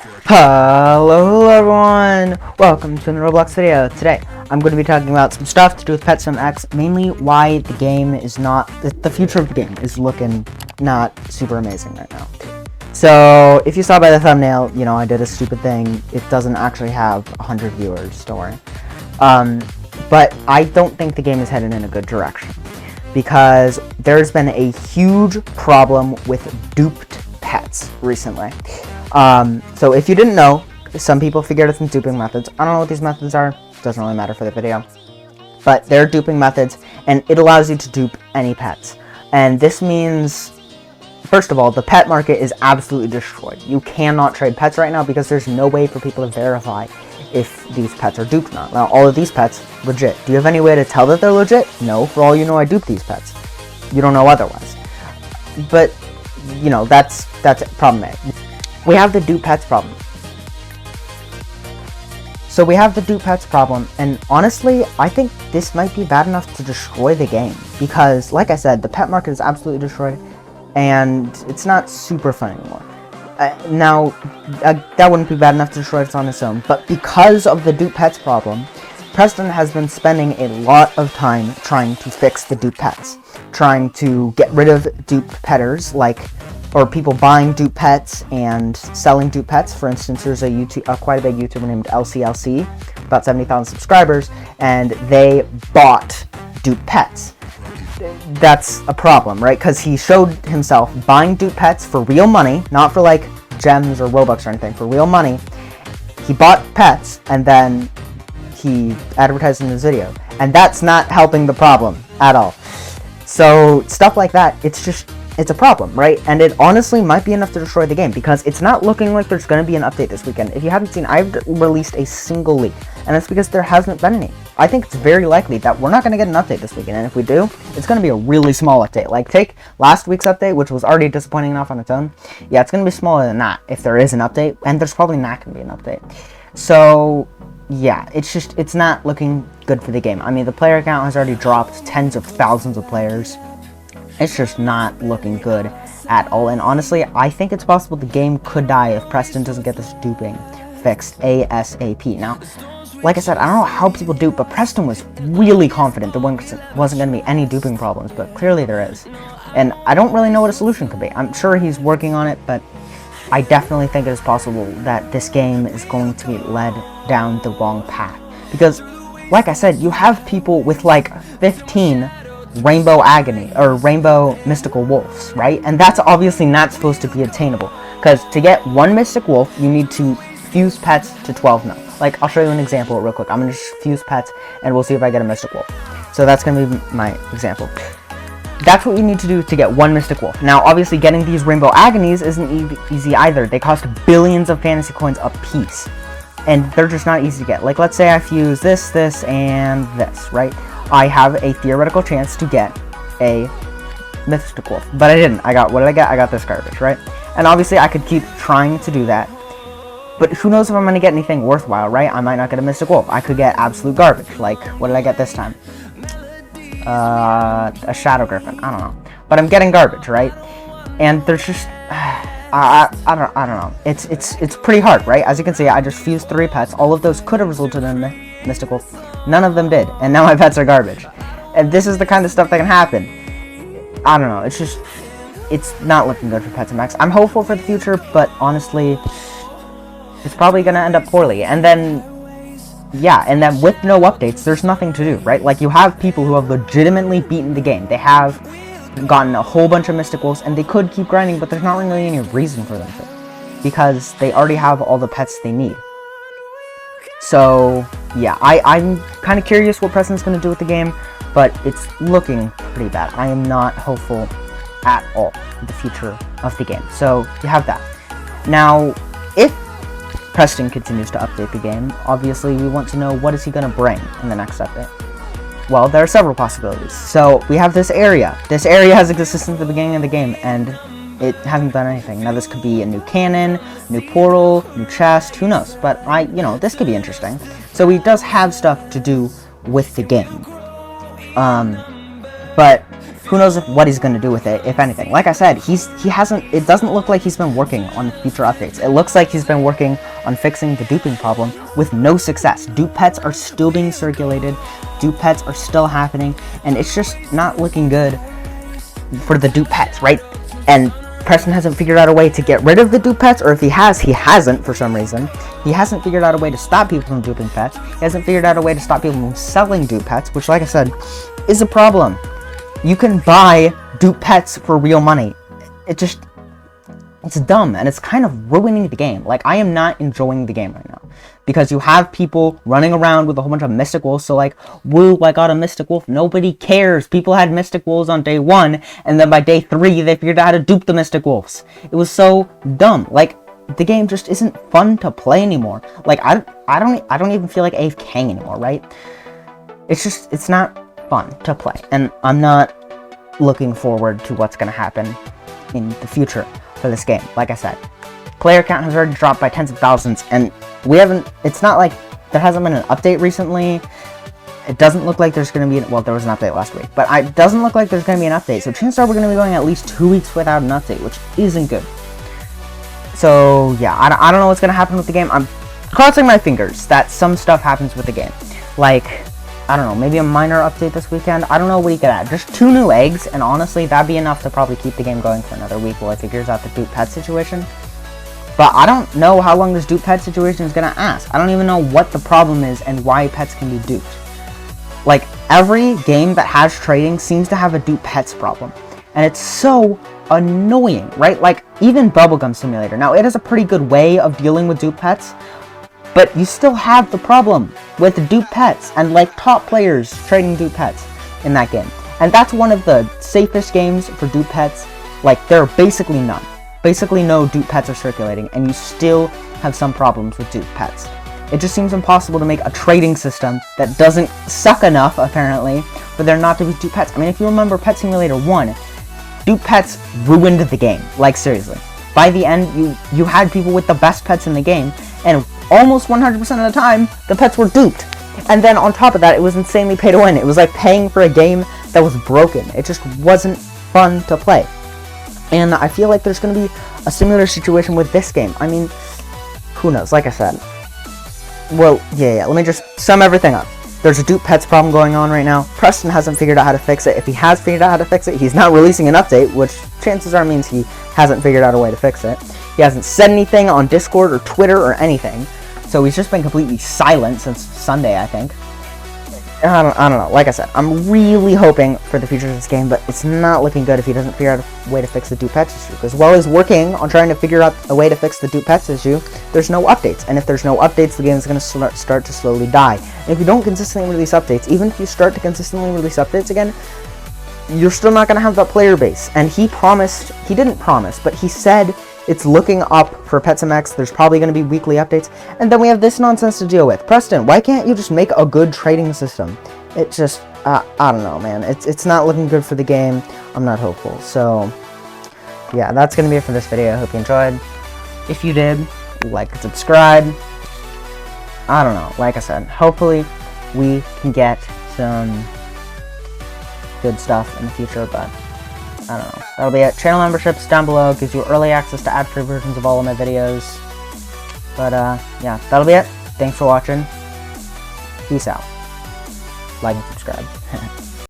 Hello everyone! Welcome to the Roblox video. Today, I'm going to be talking about some stuff to do with Pet Sim X, mainly why the game is not, the future of the game is looking not super amazing right now. So, if you saw by the thumbnail, you know, I did a stupid thing. It doesn't actually have 100 viewers, don't worry. But I don't think the game is headed in a good direction, because there's been a huge problem with duped pets recently. So if you didn't know, some people figured out some duping methods. I don't know what these methods are, doesn't really matter for the video. But they're duping methods, and it allows you to dupe any pets. And this means, first of all, the pet market is absolutely destroyed. You cannot trade pets right now because there's no way for people to verify if these pets are duped or not. Now, all of these pets, legit. Do you have any way to tell that they're legit? No, for all you know, I duped these pets. You don't know otherwise. But, you know, that's problem A. We have the dupe pets problem. So we have the dupe pets problem, and honestly, I think this might be bad enough to destroy the game. Because, like I said, the pet market is absolutely destroyed, and it's not super fun anymore. That wouldn't be bad enough to destroy it on its own, but because of the dupe pets problem, Preston has been spending a lot of time trying to fix the dupe pets. Trying to get rid of dupe petters, or people buying dupe pets and selling dupe pets. For instance, there's quite a big YouTuber named LCLC, about 70,000 subscribers, and they bought dupe pets. That's a problem, right? Because he showed himself buying dupe pets for real money, not for like gems or Robux or anything, for real money. He bought pets, and then he advertised in his video, and that's not helping the problem at all. So stuff like that, it's a problem, right? And it honestly might be enough to destroy the game, because it's not looking like there's going to be an update this weekend. If you haven't seen, I've released a single leak, and that's because there hasn't been any. I think it's very likely that we're not going to get an update this weekend, and if we do, it's going to be a really small update. Like, take last week's update, which was already disappointing enough on its own. Yeah, it's going to be smaller than that if there is an update, and there's probably not going to be an update. So yeah, it's not looking good for the game. I mean, the player count has already dropped tens of thousands of players. It's just not looking good at all, and honestly, I think it's possible the game could die if Preston doesn't get this duping fixed ASAP. Now, like I said, I don't know how people dupe, but Preston was really confident there wasn't going to be any duping problems, but clearly there is. And I don't really know what a solution could be. I'm sure he's working on it, but I definitely think it is possible that this game is going to be led down the wrong path. Because, like I said, you have people with like 15 rainbow agony or rainbow mystical wolves, right? And that's obviously not supposed to be attainable, because to get one mystic wolf you need to fuse pets to 12 mil. Like, I'll show you an example real quick. I'm gonna just fuse pets and we'll see if I get a mystic wolf. So that's gonna be my example. That's what you need to do to get one mystic wolf. Now, obviously, getting these rainbow agonies isn't easy either. They cost billions of fantasy coins a piece, and they're just not easy to get. Like, let's say I fuse this, this, and this, right? I have a theoretical chance to get a mystic wolf, but I didn't. What did I get? I got this garbage, right? And obviously, I could keep trying to do that, but who knows if I'm going to get anything worthwhile, right? I might not get a mystic wolf. I could get absolute garbage. Like, what did I get this time? A shadow griffin. I don't know, but I'm getting garbage, right? And there's just I don't know. It's pretty hard, right? As you can see, I just fused 3 pets. All of those could have resulted in a mystic wolf. None of them did, and now my pets are garbage. And this is the kind of stuff that can happen. I don't know. It's not looking good for Pet Sim X. I'm hopeful for the future, but honestly, it's probably gonna end up poorly. And then, yeah, and then with no updates, there's nothing to do, right? Like, you have people who have legitimately beaten the game. They have gotten a whole bunch of mystic wolves, and they could keep grinding, but there's not really any reason for them to, because they already have all the pets they need. So yeah, I'm kind of curious what Preston's going to do with the game, but it's looking pretty bad. I am not hopeful at all for the future of the game. So you have that. Now, if Preston continues to update the game, obviously we want to know what is he going to bring in the next update. Well, there are several possibilities. So we have this area. This area has existed since the beginning of the game, and it hasn't done anything. Now, this could be a new cannon, new portal, new chest, who knows? But this could be interesting. So he does have stuff to do with the game. But who knows what he's going to do with it, if anything. Like I said, it doesn't look like he's been working on future updates. It looks like he's been working on fixing the duping problem with no success. Dupe pets are still being circulated, dupe pets are still happening, and it's just not looking good for the dupe pets, right? And Preston hasn't figured out a way to get rid of the dupe pets, or if he has, he hasn't for some reason. He hasn't figured out a way to stop people from duping pets. He hasn't figured out a way to stop people from selling dupe pets, which, like I said, is a problem. You can buy dupe pets for real money. It's dumb, and it's kind of ruining the game. Like, I am not enjoying the game right now, because you have people running around with a whole bunch of mystic wolves, so like, woo, I got a mystic wolf. Nobody cares. People had mystic wolves on day 1, and then by day 3, they figured out how to dupe the mystic wolves. It was so dumb. Like, the game just isn't fun to play anymore. Like, I don't even feel like AFKing anymore, right? It's not fun to play, and I'm not looking forward to what's going to happen in the future for this game. Like I said, player count has already dropped by tens of thousands, and it's not like there hasn't been an update recently. It doesn't look like there's going to be, well, there was an update last week, but it doesn't look like there's going to be an update, so chances are we're going to be going at least 2 weeks without an update, which isn't good. So yeah, I don't know what's going to happen with the game. I'm crossing my fingers that some stuff happens with the game, like, I don't know, maybe a minor update this weekend. I don't know what you could add. Just 2 new eggs, and honestly, that'd be enough to probably keep the game going for another week while it figures out the dupe pet situation. But I don't know how long this dupe pet situation is going to last. I don't even know what the problem is and why pets can be duped. Like, every game that has trading seems to have a dupe pets problem. And it's so annoying, right? Like, even Bubblegum Simulator. Now, it has a pretty good way of dealing with dupe pets, but you still have the problem with dupe pets and like top players trading dupe pets in that game. And that's one of the safest games for dupe pets. Like, there are basically none. Basically no dupe pets are circulating, and you still have some problems with dupe pets. It just seems impossible to make a trading system that doesn't suck enough, apparently, for there not to be dupe pets. I mean, if you remember Pet Simulator 1, dupe pets ruined the game. Like, seriously. By the end, you had people with the best pets in the game, and almost 100% of the time, the pets were duped. And then on top of that, it was insanely pay to win. It was like paying for a game that was broken. It just wasn't fun to play. And I feel like there's going to be a similar situation with this game. I mean, who knows? Like I said. Well, yeah, let me just sum everything up. There's a dupe pets problem going on right now. Preston hasn't figured out how to fix it. If he has figured out how to fix it, he's not releasing an update, which chances are means he hasn't figured out a way to fix it. He hasn't said anything on Discord or Twitter or anything. So he's just been completely silent since Sunday, I think. I don't know. Like I said, I'm really hoping for the future of this game, but it's not looking good if he doesn't figure out a way to fix the dupe pets issue. Because while he's working on trying to figure out a way to fix the dupe pets issue, there's no updates. And if there's no updates, the game is going to start to slowly die. And if you don't consistently release updates, even if you start to consistently release updates again, you're still not going to have that player base. And he didn't promise, but he said it's looking up for Pets MX. There's probably going to be weekly updates. And then we have this nonsense to deal with. Preston, why can't you just make a good trading system? It just, I don't know, man. It's not looking good for the game. I'm not hopeful. So, yeah, that's going to be it for this video. I hope you enjoyed. If you did, like and subscribe. I don't know. Like I said, hopefully we can get some good stuff in the future, but I don't know. That'll be it. Channel memberships down below. Gives you early access to ad-free versions of all of my videos. But, yeah, that'll be it. Thanks for watching. Peace out. Like and subscribe.